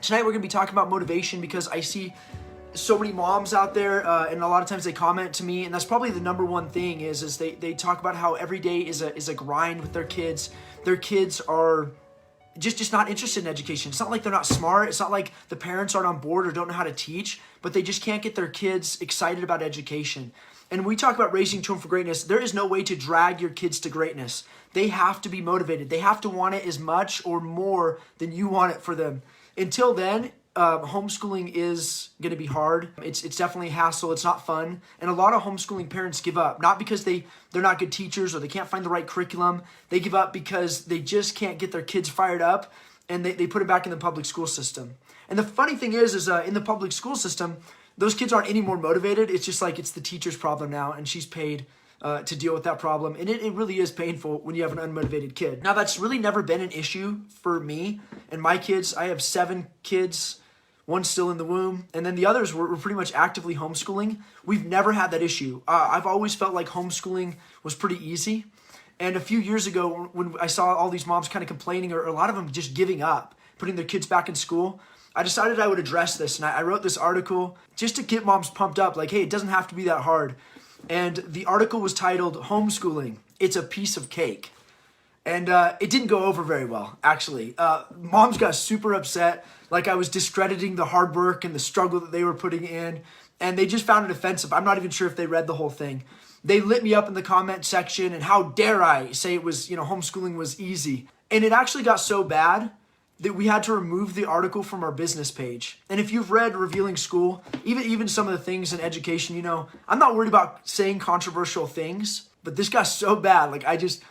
Tonight we're going to be talking about motivation because I see so many moms out there and a lot of times they comment to me, and that's probably the number one thing is they talk about how every day is a grind with their kids. Their kids are just not interested in education. It's not like they're not smart. It's not like the parents aren't on board or don't know how to teach, but they just can't get their kids excited about education. And when we talk about raising children for greatness, there is no way to drag your kids to greatness. They have to be motivated. They have to want it as much or more than you want it for them. Until then, homeschooling is going to be hard. It's definitely a hassle. It's not fun. And a lot of homeschooling parents give up, not because they're not good teachers or they can't find the right curriculum. They give up because they just can't get their kids fired up, and they put it back in the public school system. And the funny thing is in the public school system, those kids aren't any more motivated. It's just like it's the teacher's problem now, and she's paid to deal with that problem. And it really is painful when you have an unmotivated kid. Now, that's really never been an issue for me and my kids. I have 7 kids. One's still in the womb, and then the others were pretty much actively homeschooling. We've never had that issue. I've always felt like homeschooling was pretty easy. And a few years ago, when I saw all these moms kind of complaining, or a lot of them just giving up, putting their kids back in school, I decided I would address this. And I wrote this article just to get moms pumped up, like, hey, it doesn't have to be that hard. And the article was titled, Homeschooling, It's a Piece of Cake. And it didn't go over very well, actually. Moms got super upset, like I was discrediting the hard work and the struggle that they were putting in, and they just found it offensive. I'm not even sure if they read the whole thing. They lit me up in the comment section, and how dare I say it was, homeschooling was easy. And it actually got so bad that we had to remove the article from our business page. And if you've read Revealing School, even some of the things in education, I'm not worried about saying controversial things, but this got so bad, like I just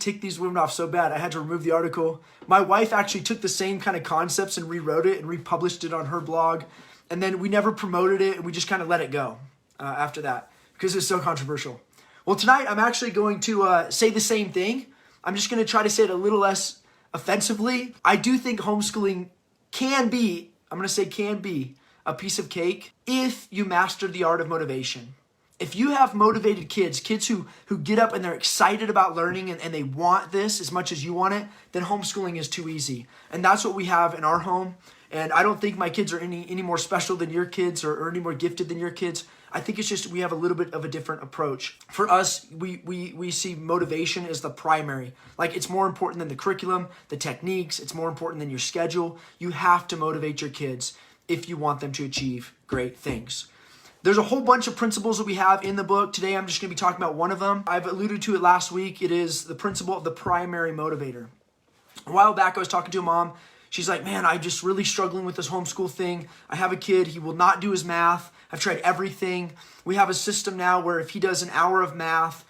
ticked these women off so bad, I had to remove the article. My wife actually took the same kind of concepts and rewrote it and republished it on her blog. And then we never promoted it, and we just kind of let it go after that because it's so controversial. Well, tonight I'm actually going to say the same thing. I'm just going to try to say it a little less offensively. I do think homeschooling can be a piece of cake if you master the art of motivation. If you have motivated kids who get up and they're excited about learning and they want this as much as you want it, then homeschooling is too easy. And that's what we have in our home. And I don't think my kids are any more special than your kids or any more gifted than your kids. I think it's just we have a little bit of a different approach. For us, we see motivation as the primary. Like, it's more important than the curriculum, the techniques. It's more important than your schedule. You have to motivate your kids if you want them to achieve great things. There's a whole bunch of principles that we have in the book. Today, I'm just going to be talking about one of them. I've alluded to it last week. It is the principle of the primary motivator. A while back, I was talking to a mom. She's like, man, I'm just really struggling with this homeschool thing. I have a kid. He will not do his math. I've tried everything. We have a system now where if he does an hour of math,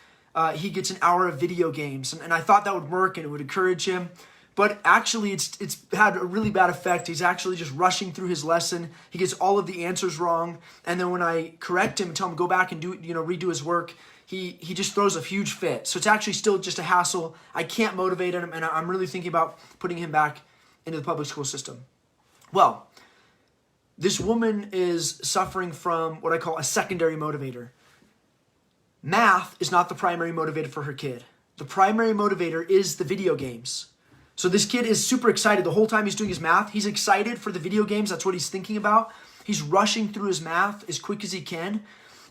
he gets an hour of video games. And I thought that would work and it would encourage him. But actually, it's had a really bad effect. He's actually just rushing through his lesson. He gets all of the answers wrong. And then when I correct him and tell him to go back and redo his work, he just throws a huge fit. So it's actually still just a hassle. I can't motivate him, and I'm really thinking about putting him back into the public school system. Well, this woman is suffering from what I call a secondary motivator. Math is not the primary motivator for her kid. The primary motivator is the video games. So this kid is super excited the whole time he's doing his math. He's excited for the video games. That's what he's thinking about. He's rushing through his math as quick as he can.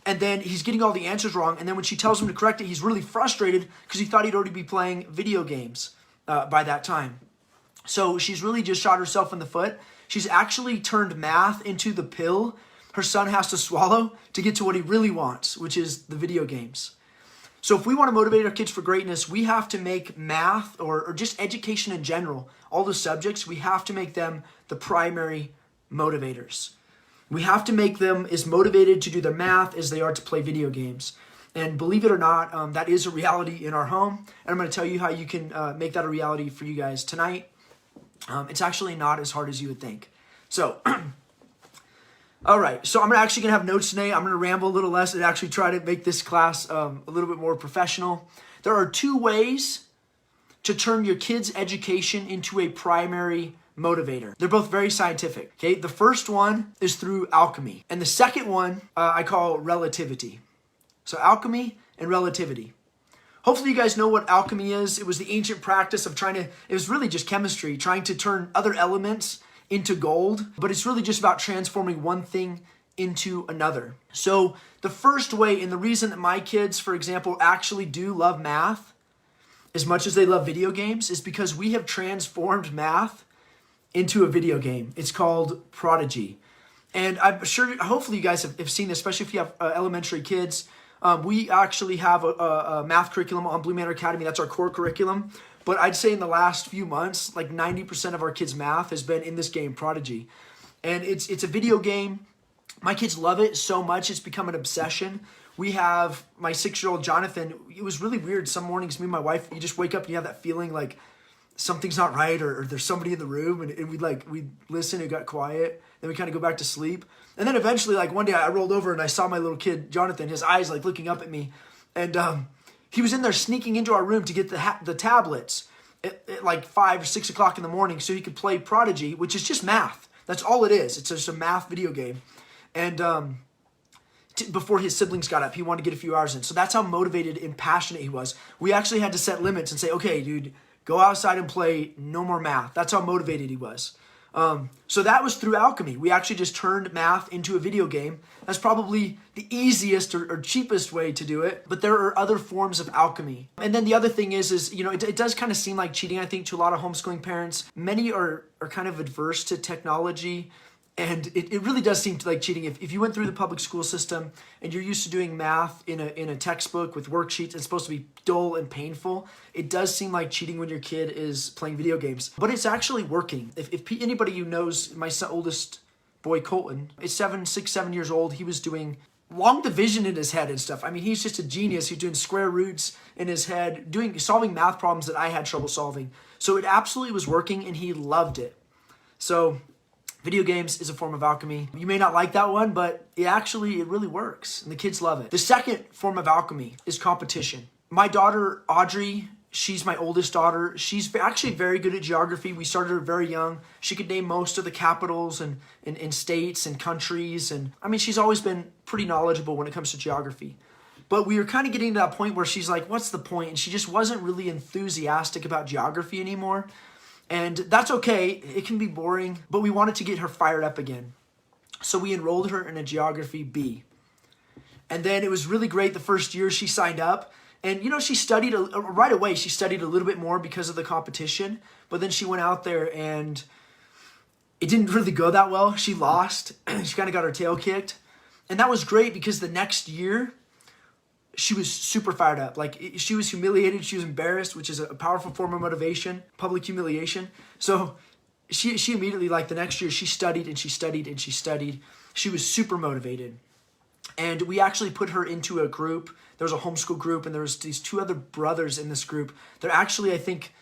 And then he's getting all the answers wrong. And then when she tells him to correct it, he's really frustrated because he thought he'd already be playing video games by that time. So she's really just shot herself in the foot. She's actually turned math into the pill her son has to swallow to get to what he really wants, which is the video games. So if we want to motivate our kids for greatness, we have to make math or just education in general, all the subjects, we have to make them the primary motivators. We have to make them as motivated to do their math as they are to play video games. And believe it or not, that is a reality in our home. And I'm going to tell you how you can make that a reality for you guys tonight. It's actually not as hard as you would think. So, all right. So I'm actually going to have notes today. I'm going to ramble a little less and actually try to make this class a little bit more professional. There are 2 ways to turn your kids' education into a primary motivator. They're both very scientific. Okay. The first one is through alchemy. And the second one I call relativity. So alchemy and relativity. Hopefully you guys know what alchemy is. It was the ancient practice of it was really just chemistry, trying to turn other elements into gold, but it's really just about transforming one thing into another. So the first way, and the reason that my kids, for example, actually do love math as much as they love video games, is because we have transformed math into a video game. It's called Prodigy. And I'm sure, hopefully you guys have seen this, especially if you have elementary kids. We actually have a math curriculum on Blue Manor Academy. That's our core curriculum. But I'd say in the last few months, like 90% of our kids' math has been in this game, Prodigy. And it's a video game. My kids love it so much, it's become an obsession. We have my 6-year-old Jonathan. It was really weird. Some mornings, me and my wife, you just wake up and you have that feeling like something's not right, or there's somebody in the room, and we'd listen, it got quiet, then we kind of go back to sleep. And then eventually, like one day I rolled over and I saw my little kid, Jonathan, his eyes like looking up at me. And he was in there sneaking into our room to get the tablets at like 5 or 6 o'clock in the morning so he could play Prodigy, which is just math. That's all it is. It's just a math video game. And before his siblings got up, he wanted to get a few hours in. So that's how motivated and passionate he was. We actually had to set limits and say, okay, dude, go outside and play, no more math. That's how motivated he was. So that was through Alchemy. We actually just turned math into a video game. That's probably the easiest or cheapest way to do it, but there are other forms of alchemy. And then the other thing is it does kind of seem like cheating, I think, to a lot of homeschooling parents. Many are kind of adverse to technology. And it really does seem like cheating. If you went through the public school system and you're used to doing math in a textbook with worksheets, it's supposed to be dull and painful. It does seem like cheating when your kid is playing video games. But it's actually working. If anybody who knows my oldest boy, Colton, is 6, 7 years old, he was doing long division in his head and stuff. I mean, he's just a genius. He's doing square roots in his head, solving math problems that I had trouble solving. So it absolutely was working, and he loved it. So video games is a form of alchemy. You may not like that one, but it really works, and the kids love it. The second form of alchemy is competition. My daughter, Audrey, she's my oldest daughter. She's actually very good at geography. We started her very young. She could name most of the capitals and states and countries. And I mean, she's always been pretty knowledgeable when it comes to geography. But we were kind of getting to that point where she's like, what's the point? And she just wasn't really enthusiastic about geography anymore. And that's okay, it can be boring, but we wanted to get her fired up again. So we enrolled her in a geography B. And then it was really great the first year she signed up. And she studied, right away she studied a little bit more because of the competition. But then she went out there and it didn't really go that well. She lost, she kind of got her tail kicked. And that was great because the next year, she was super fired up. Like, she was humiliated, she was embarrassed, which is a powerful form of motivation, public humiliation. So she immediately, like the next year, she studied and she studied and she studied. She was super motivated. And we actually put her into a group. There was a homeschool group, and there was these 2 other brothers in this group. They're actually, I think,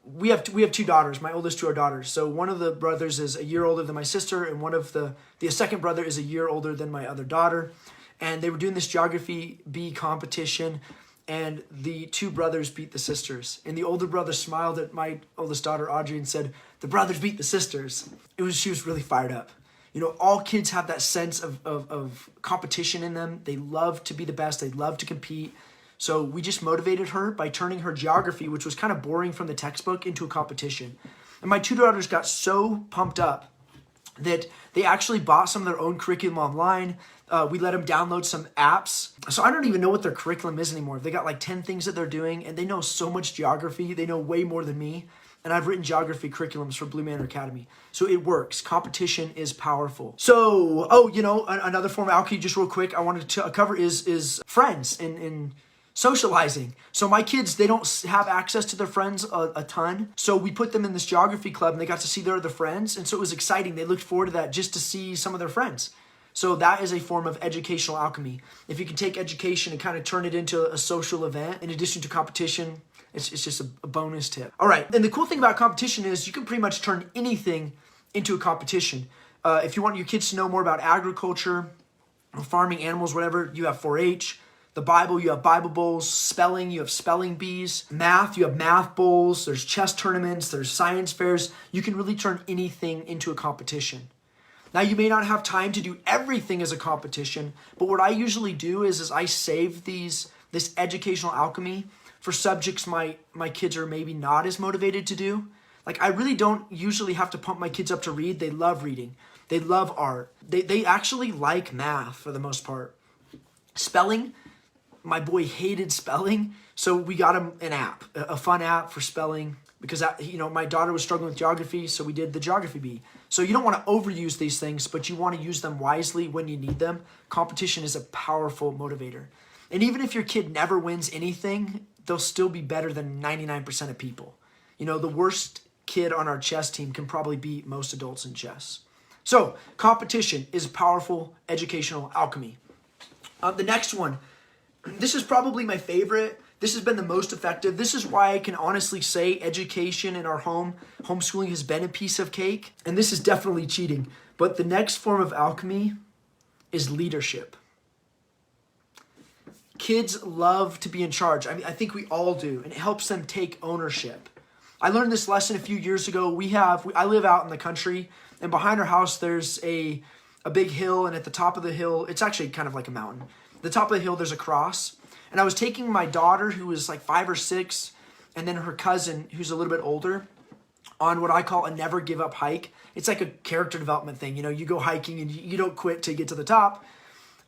we have 2 daughters. My oldest 2 are daughters. So one of the brothers is a year older than my sister, and one of the second brother is a year older than my other daughter. And they were doing this geography B competition, and the 2 brothers beat the sisters. And the older brother smiled at my oldest daughter, Audrey, and said, "The brothers beat the sisters." She was really fired up. All kids have that sense of competition in them. They love to be the best. They love to compete. So we just motivated her by turning her geography, which was kind of boring from the textbook, into a competition. And my 2 daughters got so pumped up that they actually bought some of their own curriculum online. We let them download some apps. So I don't even know what their curriculum is anymore. They got like 10 things that they're doing, and they know so much geography. They know way more than me. And I've written geography curriculums for Blue Manor Academy. So it works. Competition is powerful. So, another form of alchemy, just real quick, I wanted to cover is friends and socializing. So my kids, they don't have access to their friends a ton. So we put them in this geography club, and they got to see their other friends. And so it was exciting. They looked forward to that just to see some of their friends. So that is a form of educational alchemy. If you can take education and kind of turn it into a social event, in addition to competition, it's just a bonus tip. All right, and the cool thing about competition is you can pretty much turn anything into a competition. If you want your kids to know more about agriculture, farming, animals, whatever, you have 4-H. The Bible, you have Bible bowls. Spelling, you have spelling bees. Math, you have math bowls. There's chess tournaments. There's science fairs. You can really turn anything into a competition. Now, you may not have time to do everything as a competition, but what I usually do is I save this educational alchemy for subjects my kids are maybe not as motivated to do. Like, I really don't usually have to pump my kids up to read. They love reading. They love art. They actually like math for the most part. Spelling, my boy hated spelling, so we got him an app, a fun app for spelling, because my daughter was struggling with geography, so we did the geography bee. So you don't want to overuse these things, but you want to use them wisely when you need them. Competition is a powerful motivator. And even if your kid never wins anything, they'll still be better than 99% of people. The worst kid on our chess team can probably beat most adults in chess. So competition is powerful educational alchemy. The next one, this is probably my favorite. This has been the most effective. This is why I can honestly say education in our homeschooling has been a piece of cake. And this is definitely cheating. But the next form of alchemy is leadership. Kids love to be in charge. I think we all do. And it helps them take ownership. I learned this lesson a few years ago. I live out in the country. And behind our house, there's a big hill. And at the top of the hill, it's actually kind of like a mountain. At the top of the hill, there's a cross. And I was taking my daughter, who was like 5 or 6, and then her cousin, who's a little bit older, on what I call a never give up hike. It's like a character development thing. You go hiking and you don't quit till you get to the top.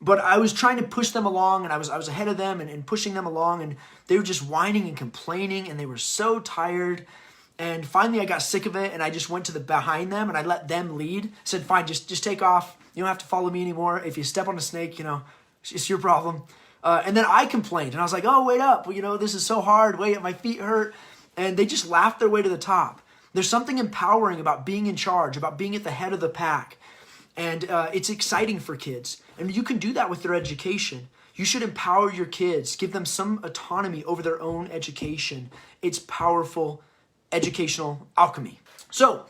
But I was trying to push them along, and I was ahead of them and pushing them along, and they were just whining and complaining, and they were so tired. And finally I got sick of it, and I just went to the behind them, and I let them lead. Said, fine, just take off. You don't have to follow me anymore. If you step on a snake, it's your problem. And then I complained, and I was like, oh, wait up. This is so hard. Wait, my feet hurt. And they just laughed their way to the top. There's something empowering about being in charge, about being at the head of the pack. And it's exciting for kids. And you can do that with their education. You should empower your kids, give them some autonomy over their own education. It's powerful educational alchemy. So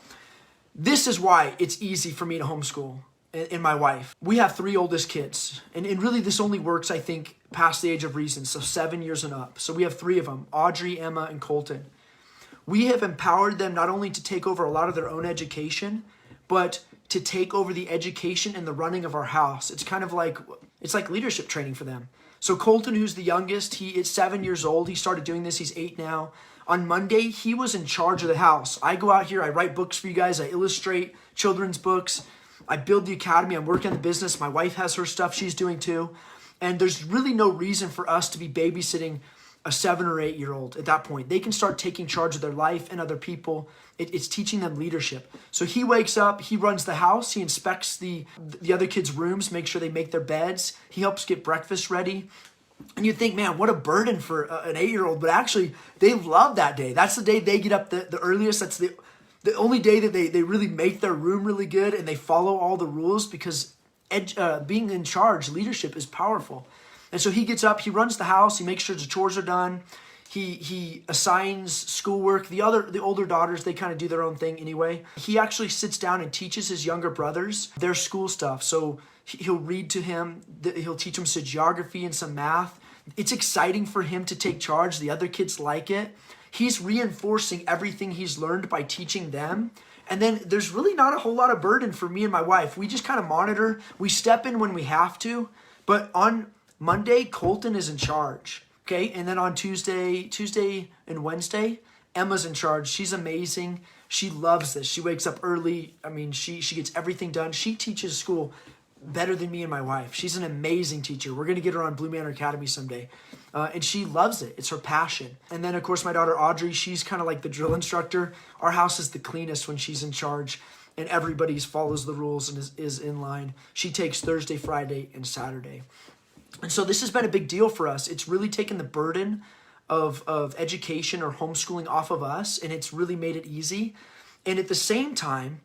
this is why it's easy for me to homeschool and my wife. We have 3 oldest kids. And really this only works, I think, past the age of reason. So 7 years and up. So we have 3 of them, Audrey, Emma, and Colton. We have empowered them not only to take over a lot of their own education, but to take over the education and the running of our house. It's like leadership training for them. So Colton, who's the youngest, he is 7 years old. He started doing this. He's 8 now. On Monday, he was in charge of the house. I go out here, I write books for you guys. I illustrate children's books. I build the academy. I'm working on the business. My wife has her stuff she's doing too. And there's really no reason for us to be babysitting a 7 or 8 year old at that point. They can start taking charge of their life and other people. It's teaching them leadership. So he wakes up, he runs the house, he inspects the other kids' rooms, make sure they make their beds. He helps get breakfast ready. And you think, man, what a burden for an 8-year-old. But actually, they love that day. That's the day they get up the earliest. That's the only day that they really make their room really good and they follow all the rules, because being in charge, leadership is powerful. And so he gets up, he runs the house, he makes sure the chores are done. He assigns schoolwork. The older daughters, they kind of do their own thing anyway. He actually sits down and teaches his younger brothers their school stuff. So he'll read to him, he'll teach them some geography and some math. It's exciting for him to take charge. The other kids like it. He's reinforcing everything he's learned by teaching them. And then there's really not a whole lot of burden for me and my wife. We just kind of monitor. We step in when we have to. But on Monday, Colton is in charge. Okay, and then on Tuesday and Wednesday, Emma's in charge. She's amazing. She loves this. She wakes up early. She gets everything done. She teaches school better than me and my wife. She's an amazing teacher. We're going to get her on Blue Manor Academy someday. And she loves it. It's her passion. And then, of course, my daughter Audrey, she's kind of like the drill instructor. Our house is the cleanest when she's in charge, and everybody follows the rules and is in line. She takes Thursday, Friday, and Saturday. And so this has been a big deal for us. It's really taken the burden of education or homeschooling off of us, and it's really made it easy. And at the same time,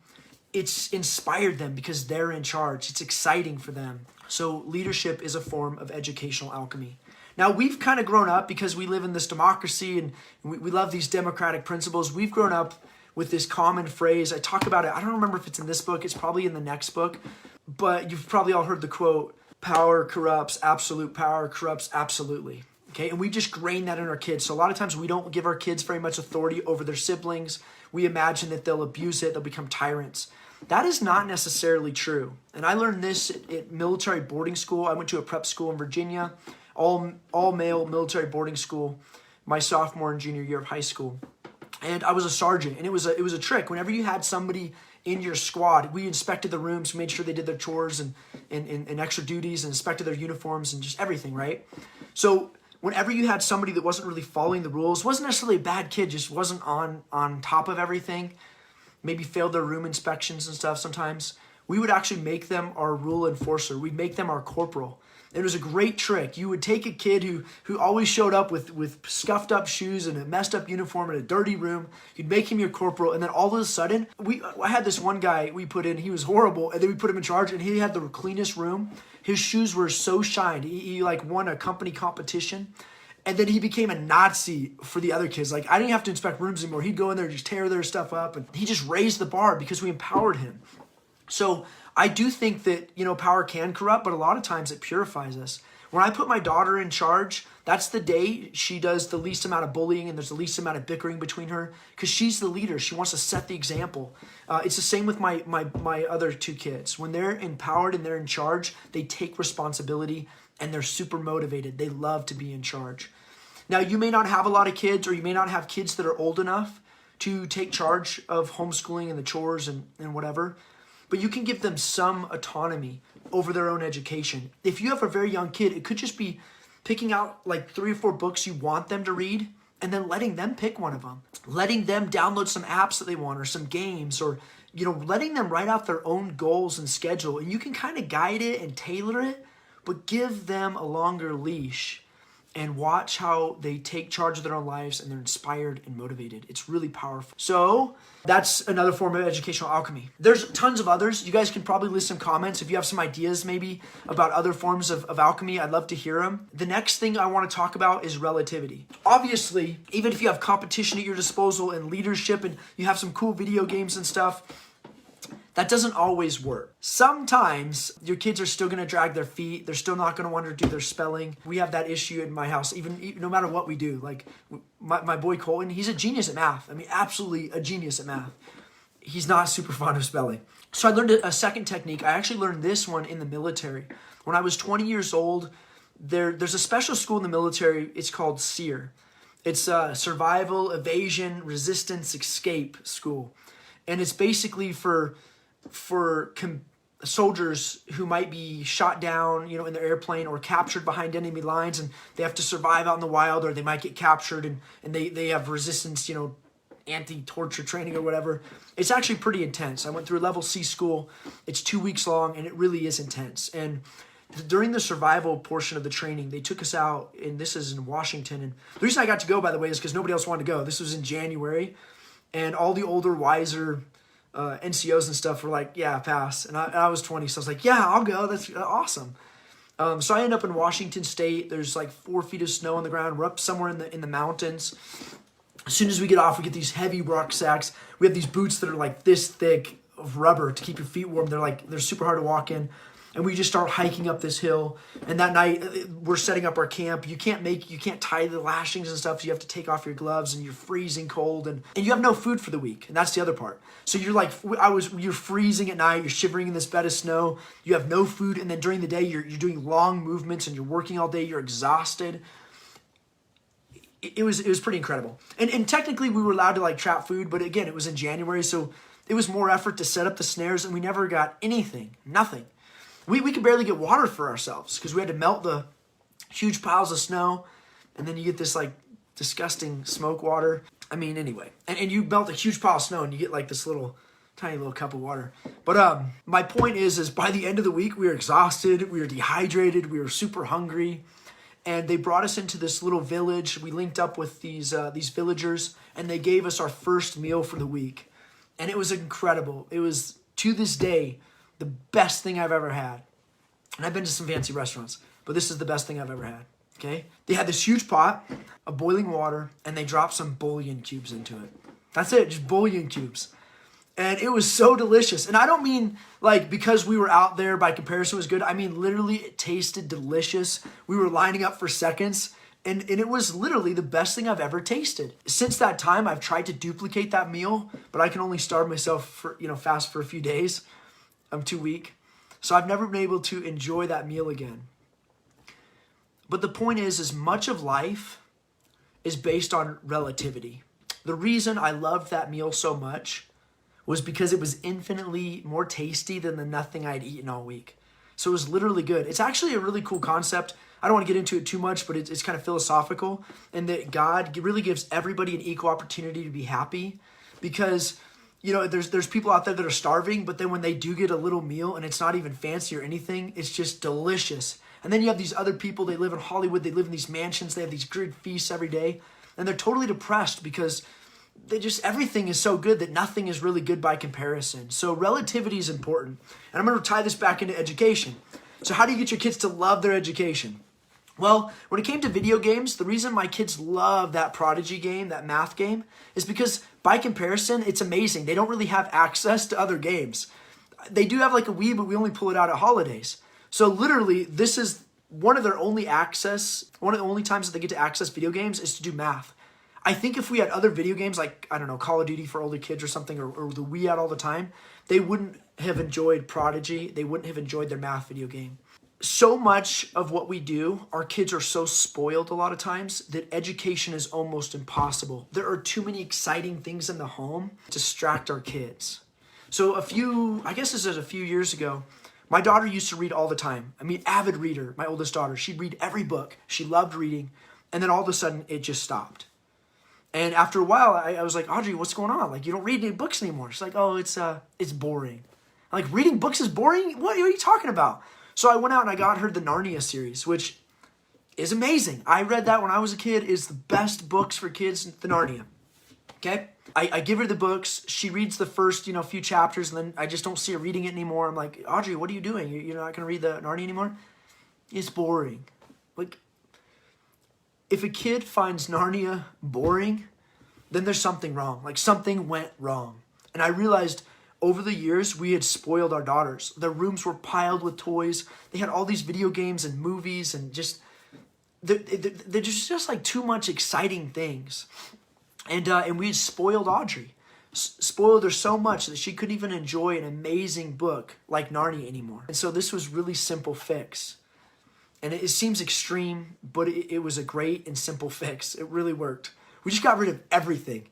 it's inspired them because they're in charge. It's exciting for them. So leadership is a form of educational alchemy. Now, we've kind of grown up because we live in this democracy and we love these democratic principles. We've grown up with this common phrase. I talk about it. I don't remember if it's in this book. It's probably in the next book. But you've probably all heard the quote, power corrupts, absolute power corrupts absolutely. Okay, and we just grain that in our kids. So a lot of times we don't give our kids very much authority over their siblings. We imagine that they'll abuse it, they'll become tyrants. That is not necessarily true. And I learned this at military boarding school. I went to a prep school in Virginia, all male military boarding school, my sophomore and junior year of high school. And I was a sergeant, and it was a trick. Whenever you had somebody in your squad, we inspected the rooms, made sure they did their chores and extra duties, and inspected their uniforms and just everything, right? So whenever you had somebody that wasn't really following the rules, wasn't necessarily a bad kid, just wasn't on top of everything, maybe failed their room inspections and stuff sometimes, we would actually make them our rule enforcer. We'd make them our corporal. It was a great trick. You would take a kid who always showed up with scuffed up shoes and a messed up uniform in a dirty room. You'd make him your corporal, and then all of a sudden, I had this one guy we put in. He was horrible, and then we put him in charge, and he had the cleanest room. His shoes were so shined. He like won a company competition, and then he became a Nazi for the other kids. Like, I didn't have to inspect rooms anymore. He'd go in there and just tear their stuff up, and he just raised the bar because we empowered him. So I do think that, power can corrupt, but a lot of times it purifies us. When I put my daughter in charge, that's the day she does the least amount of bullying and there's the least amount of bickering between her, because she's the leader. She wants to set the example. It's the same with my other two kids. When they're empowered and they're in charge, they take responsibility and they're super motivated. They love to be in charge. Now, you may not have a lot of kids, or you may not have kids that are old enough to take charge of homeschooling and the chores and whatever, but you can give them some autonomy over their own education. If you have a very young kid, it could just be picking out like 3 or 4 books you want them to read and then letting them pick one of them. Letting them download some apps that they want or some games, or letting them write out their own goals and schedule. And you can kind of guide it and tailor it, but give them a longer leash and watch how they take charge of their own lives and they're inspired and motivated. It's really powerful. So that's another form of educational alchemy. There's tons of others. You guys can probably list some comments if you have some ideas maybe about other forms of alchemy. I'd love to hear them. The next thing I want to talk about is relativity. Obviously, even if you have competition at your disposal and leadership and you have some cool video games and stuff, that doesn't always work. Sometimes your kids are still going to drag their feet. They're still not going to want to do their spelling. We have that issue in my house, even no matter what we do. Like my boy Colton, he's a genius at math. I mean, absolutely a genius at math. He's not super fond of spelling. So I learned a second technique. I actually learned this one in the military. When I was 20 years old, there's a special school in the military. It's called SEER. It's a Survival, Evasion, Resistance, Escape school. And it's basically for soldiers who might be shot down, in their airplane or captured behind enemy lines, and they have to survive out in the wild, or they might get captured and they have resistance, anti-torture training or whatever. It's actually pretty intense. I went through a level C school. It's 2 weeks long, and it really is intense. And during the survival portion of the training, they took us out, and this is in Washington. And the reason I got to go, by the way, is because nobody else wanted to go. This was in January, and all the older, wiser NCOs and stuff were like, yeah, pass. And I was 20, so I was like, yeah, I'll go. That's awesome. So I end up in Washington State. There's like 4 feet of snow on the ground. We're up somewhere in the mountains. As soon as we get off, we get these heavy rucksacks. We have these boots that are like this thick of rubber to keep your feet warm. They're super hard to walk in. And we just start hiking up this hill. And that night, we're setting up our camp. You can't tie the lashings and stuff. So you have to take off your gloves, and you're freezing cold, and you have no food for the week. And that's the other part. So you're freezing at night. You're shivering in this bed of snow. You have no food, and then during the day, you're doing long movements, and you're working all day. You're exhausted. It was pretty incredible. And technically, we were allowed to trap food, but again, it was in January, so it was more effort to set up the snares, and we never got anything, nothing. We could barely get water for ourselves because we had to melt the huge piles of snow, and then you get this disgusting smoke water. I mean, anyway, and you melt a huge pile of snow and you get this tiny little cup of water. But my point is by the end of the week, we were exhausted, we were dehydrated, we were super hungry, and they brought us into this little village. We linked up with these villagers, and they gave us our first meal for the week, and it was incredible. It was, to this day, the best thing I've ever had. And I've been to some fancy restaurants, but this is the best thing I've ever had, okay? They had this huge pot of boiling water, and they dropped some bouillon cubes into it. That's it, just bouillon cubes. And it was so delicious. And I don't mean because we were out there by comparison it was good. I mean literally it tasted delicious. We were lining up for seconds, and it was literally the best thing I've ever tasted. Since that time, I've tried to duplicate that meal, but I can only starve myself for, fast for a few days. I'm too weak. So I've never been able to enjoy that meal again. But the point is much of life is based on relativity. The reason I loved that meal so much was because it was infinitely more tasty than the nothing I'd eaten all week. So it was literally good. It's actually a really cool concept. I don't want to get into it too much, but it's kind of philosophical, and that God really gives everybody an equal opportunity to be happy, because there's people out there that are starving, but then when they do get a little meal and it's not even fancy or anything, it's just delicious. And then you have these other people, they live in Hollywood, they live in these mansions, they have these good feasts every day, and they're totally depressed because everything is so good that nothing is really good by comparison. So relativity is important. And I'm going to tie this back into education. So how do you get your kids to love their education? Well, when it came to video games, the reason my kids love that Prodigy game, that math game, is because by comparison, it's amazing. They don't really have access to other games. They do have like a Wii, but we only pull it out at holidays. So literally, this is one of their only access, one of the only times that they get to access video games is to do math. I think if we had other video games like, I don't know, Call of Duty for older kids or something, or the Wii out all the time, they wouldn't have enjoyed Prodigy. They wouldn't have enjoyed their math video game. So much of what we do, our kids are so spoiled a lot of times that education is almost impossible. There are too many exciting things in the home to distract our kids. So a few years ago, my daughter used to read all the time. I mean, avid reader, my oldest daughter. She'd read every book. She loved reading. And then all of a sudden, it just stopped. And after a while, I was like, Audrey, what's going on? Like, you don't read any books anymore. She's like, oh, it's boring. I'm like, reading books is boring? What are you talking about? So I went out and I got her the Narnia series, which is amazing. I read that when I was a kid. It's the best books for kids, the Narnia. Okay? I give her the books. She reads the first, few chapters, and then I just don't see her reading it anymore. I'm like, Audrey, what are you doing? You're not going to read the Narnia anymore? It's boring. Like, if a kid finds Narnia boring, then there's something wrong. Like, something went wrong. And I realized over the years, we had spoiled our daughters. Their rooms were piled with toys. They had all these video games and movies and they're just like too much exciting things. And we had spoiled Audrey. Spoiled her so much that she couldn't even enjoy an amazing book like Narnia anymore. And so this was really simple fix. And it seems extreme, but it was a great and simple fix. It really worked. We just got rid of everything.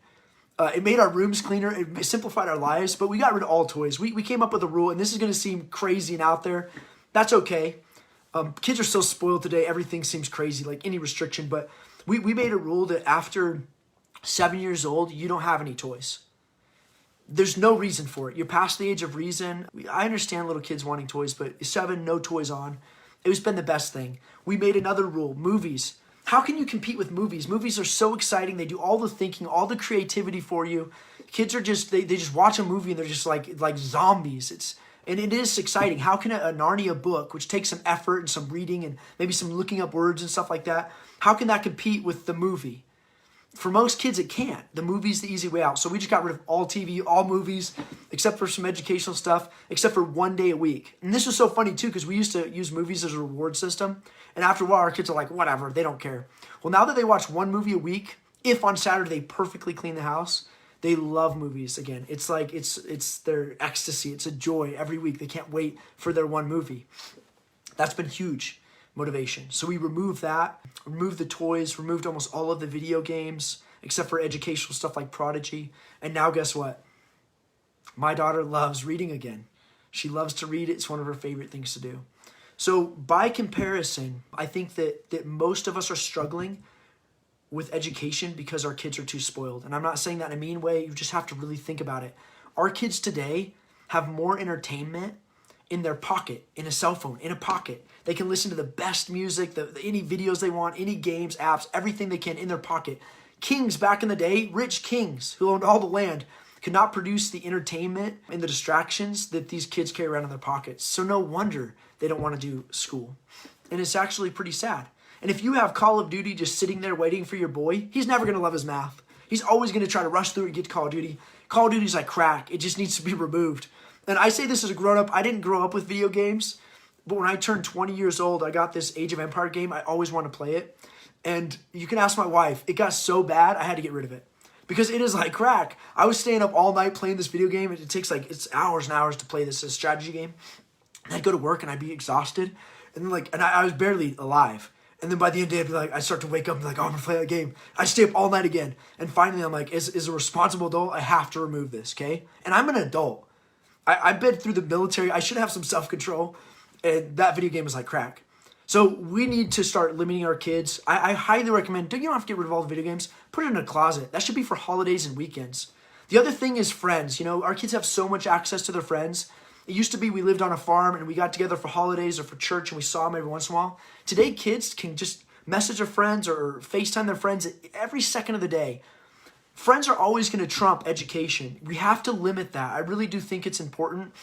It made our rooms cleaner. It simplified our lives, but we got rid of all toys. We came up with a rule, and this is going to seem crazy and out there. That's okay. Kids are so spoiled today. Everything seems crazy, like any restriction. But we made a rule that after 7 years old, you don't have any toys. There's no reason for it. You're past the age of reason. I understand little kids wanting toys, but 7, no toys on. It's been the best thing. We made another rule, movies. How can you compete with movies? Movies are so exciting. They do all the thinking, all the creativity for you. Kids are just, they just watch a movie and they're just like zombies. And it is exciting. How can a Narnia book, which takes some effort and some reading and maybe some looking up words and stuff like that, how can that compete with the movie? For most kids, it can't. The movie's the easy way out. So we just got rid of all TV, all movies, except for some educational stuff, except for 1 day a week. And this was so funny, too, because we used to use movies as a reward system. And after a while, our kids are like, whatever, they don't care. Well, now that they watch 1 movie a week, if on Saturday they perfectly clean the house, they love movies again. It's like, it's their ecstasy. It's a joy every week. They can't wait for their 1 movie. That's been huge motivation. So we removed that, removed the toys, removed almost all of the video games, except for educational stuff like Prodigy. And now guess what? My daughter loves reading again. She loves to read. It's one of her favorite things to do. So by comparison, I think that most of us are struggling with education because our kids are too spoiled. And I'm not saying that in a mean way. You just have to really think about it. Our kids today have more entertainment in their pocket, in a cell phone, in a pocket. They can listen to the best music, any videos they want, any games, apps, everything they can in their pocket. Kings back in the day, rich kings who owned all the land, could not produce the entertainment and the distractions that these kids carry around in their pockets. So no wonder they don't want to do school. And it's actually pretty sad. And if you have Call of Duty just sitting there waiting for your boy, he's never going to love his math. He's always going to try to rush through and get to Call of Duty. Call of Duty's like crack. It just needs to be removed. And I say this as a grown-up. I didn't grow up with video games, but when I turned 20 years old, I got this Age of Empire game. I always wanted to play it. And you can ask my wife. It got so bad, I had to get rid of it. Because it is like crack. I was staying up all night playing this video game. It takes it's hours and hours to play this strategy game. And I'd go to work and I'd be exhausted. And I was barely alive. And then by the end of the day, I'd be like, I start to wake up and be like, oh, I'm gonna play that game. I stay up all night again. And finally, I'm like, as a responsible adult, I have to remove this, okay? And I'm an adult. I've been through the military. I should have some self-control. And that video game is like crack. So we need to start limiting our kids. I highly recommend, you don't have to get rid of all the video games. Put it in a closet. That should be for holidays and weekends. The other thing is friends. You know, our kids have so much access to their friends. It used to be we lived on a farm and we got together for holidays or for church and we saw them every once in a while. Today, kids can just message their friends or FaceTime their friends every second of the day. Friends are always going to trump education. We have to limit that. I really do think it's important.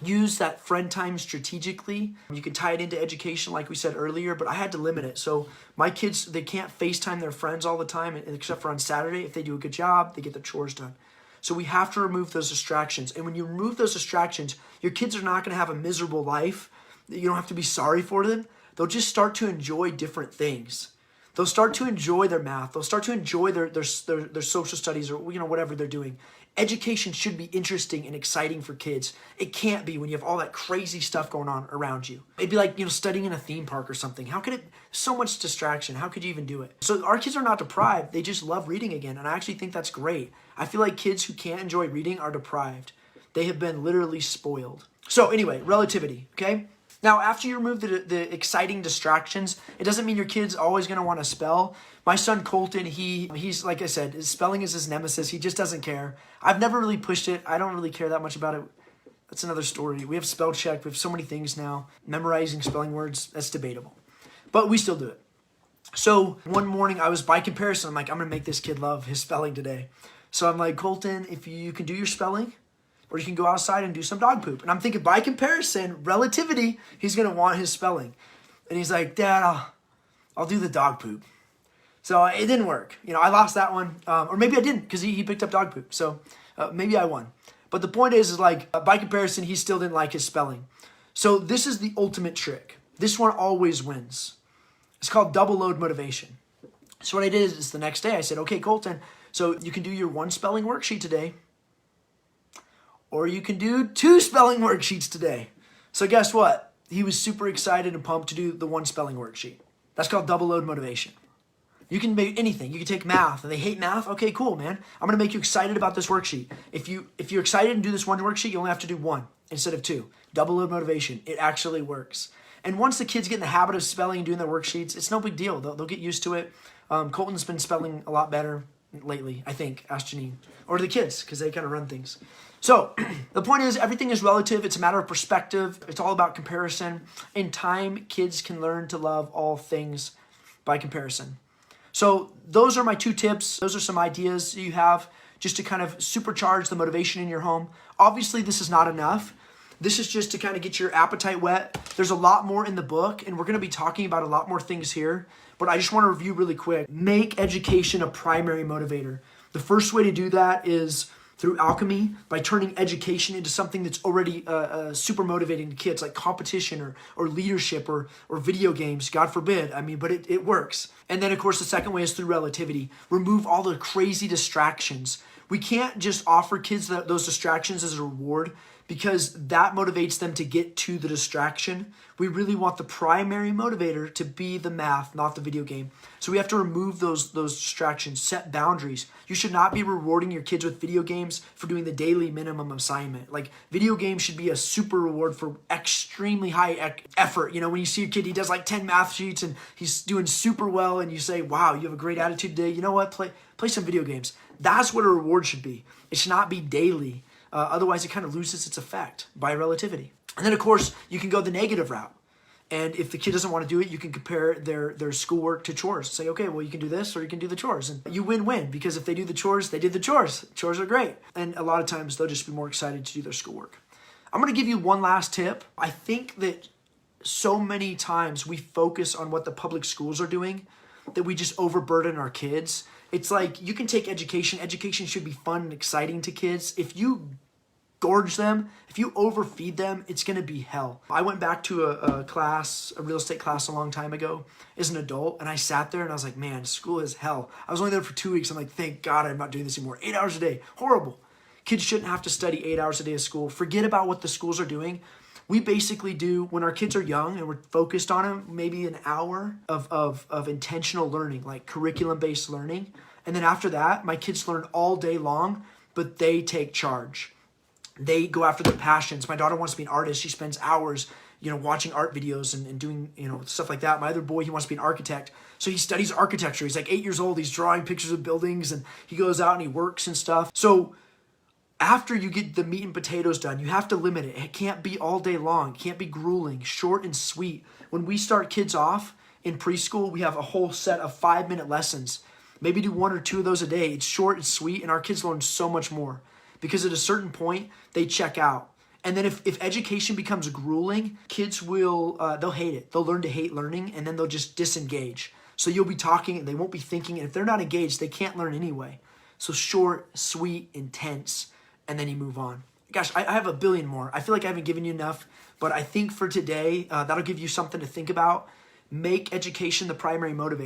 Use that friend time strategically. You can tie it into education like we said earlier, but I had to limit it. So my kids, they can't FaceTime their friends all the time, except for on Saturday. If they do a good job, they get their chores done. So we have to remove those distractions. And when you remove those distractions, your kids are not going to have a miserable life. You don't have to be sorry for them. They'll just start to enjoy different things. They'll start to enjoy their math. They'll start to enjoy their social studies or whatever they're doing. Education should be interesting and exciting for kids. It can't be when you have all that crazy stuff going on around you. It'd be like, studying in a theme park or something. How could it, so much distraction. How could you even do it? So our kids are not deprived. They just love reading again. And I actually think that's great. I feel like kids who can't enjoy reading are deprived. They have been literally spoiled. So anyway, relativity, okay? Now, after you remove the exciting distractions, it doesn't mean your kid's always going to want to spell. My son Colton, he's like I said, his spelling is his nemesis. He just doesn't care. I've never really pushed it. I don't really care that much about it. That's another story. We have spell check. We have so many things now. Memorizing spelling words, that's debatable. But we still do it. So one morning I was by comparison, I'm like, I'm going to make this kid love his spelling today. So I'm like, Colton, if you can do your spelling, or you can go outside and do some dog poop. And I'm thinking, by comparison, relativity, he's going to want his spelling. And he's like, Dad, I'll do the dog poop. So it didn't work. I lost that one. Or maybe I didn't because he picked up dog poop. So maybe I won. But the point is like, by comparison, he still didn't like his spelling. So this is the ultimate trick. This one always wins. It's called double load motivation. So what I did is the next day I said, okay, Colton, so you can do your one spelling worksheet today. Or you can do 2 spelling worksheets today. So guess what? He was super excited and pumped to do the 1 spelling worksheet. That's called double load motivation. You can make anything. You can take math and they hate math. Okay, cool, man. I'm going to make you excited about this worksheet. If you're excited and do this 1 worksheet, you only have to do 1 instead of 2. Double load motivation. It actually works. And once the kids get in the habit of spelling and doing their worksheets, it's no big deal. They'll get used to it. Colton's been spelling a lot better lately, I think. Ask Janine. Or the kids, because they kind of run things. So the point is, everything is relative. It's a matter of perspective. It's all about comparison. In time, kids can learn to love all things by comparison. So those are my 2 tips. Those are some ideas you have just to kind of supercharge the motivation in your home. Obviously, this is not enough. This is just to kind of get your appetite whet. There's a lot more in the book, and we're going to be talking about a lot more things here. But I just want to review really quick. Make education a primary motivator. The first way to do that is through alchemy, by turning education into something that's already super motivating to kids, like competition or leadership or video games, God forbid. But it works. And then, of course, the second way is through relativity. Remove all the crazy distractions. We can't just offer kids those distractions as a reward because that motivates them to get to the distraction. We really want the primary motivator to be the math, not the video game. So we have to remove those distractions, set boundaries. You should not be rewarding your kids with video games for doing the daily minimum assignment. Like, video games should be a super reward for extremely high effort. When you see a kid, he does like 10 math sheets and he's doing super well and you say, wow, you have a great attitude today. You know what? Play some video games. That's what a reward should be. It should not be daily. Otherwise, it kind of loses its effect by relativity. And then, of course, you can go the negative route. And if the kid doesn't want to do it, you can compare their schoolwork to chores. Say, okay, well, you can do this or you can do the chores. And you win-win because if they do the chores, they did the chores. Chores are great. And a lot of times, they'll just be more excited to do their schoolwork. I'm going to give you one last tip. I think that so many times we focus on what the public schools are doing that we just overburden our kids. It's like you can take education. Education should be fun and exciting to kids. If you gorge them, if you overfeed them, it's going to be hell. I went back to a real estate class a long time ago as an adult, and I sat there and I was like, man, school is hell. I was only there for 2 weeks. I'm like, thank God I'm not doing this anymore. 8 hours a day, horrible. Kids shouldn't have to study 8 hours a day of school. Forget about what the schools are doing. We basically do, when our kids are young and we're focused on them, maybe an hour of intentional learning, like curriculum-based learning. And then after that, my kids learn all day long, but they take charge. They go after their passions. My daughter wants to be an artist. She spends hours, watching art videos and doing, stuff like that. My other boy, he wants to be an architect. So he studies architecture. He's like 8 years old. He's drawing pictures of buildings and he goes out and he works and stuff. So after you get the meat and potatoes done, you have to limit it. It can't be all day long. It can't be grueling, short and sweet. When we start kids off in preschool, we have a whole set of 5-minute lessons. Maybe do 1 or 2 of those a day. It's short and sweet, and our kids learn so much more because at a certain point, they check out. And then if education becomes grueling, kids they'll hate it. They'll learn to hate learning, and then they'll just disengage. So you'll be talking, and they won't be thinking, and if they're not engaged, they can't learn anyway. So short, sweet, intense, and then you move on. Gosh, I have a billion more. I feel like I haven't given you enough, but I think for today, that'll give you something to think about. Make education the primary motivator.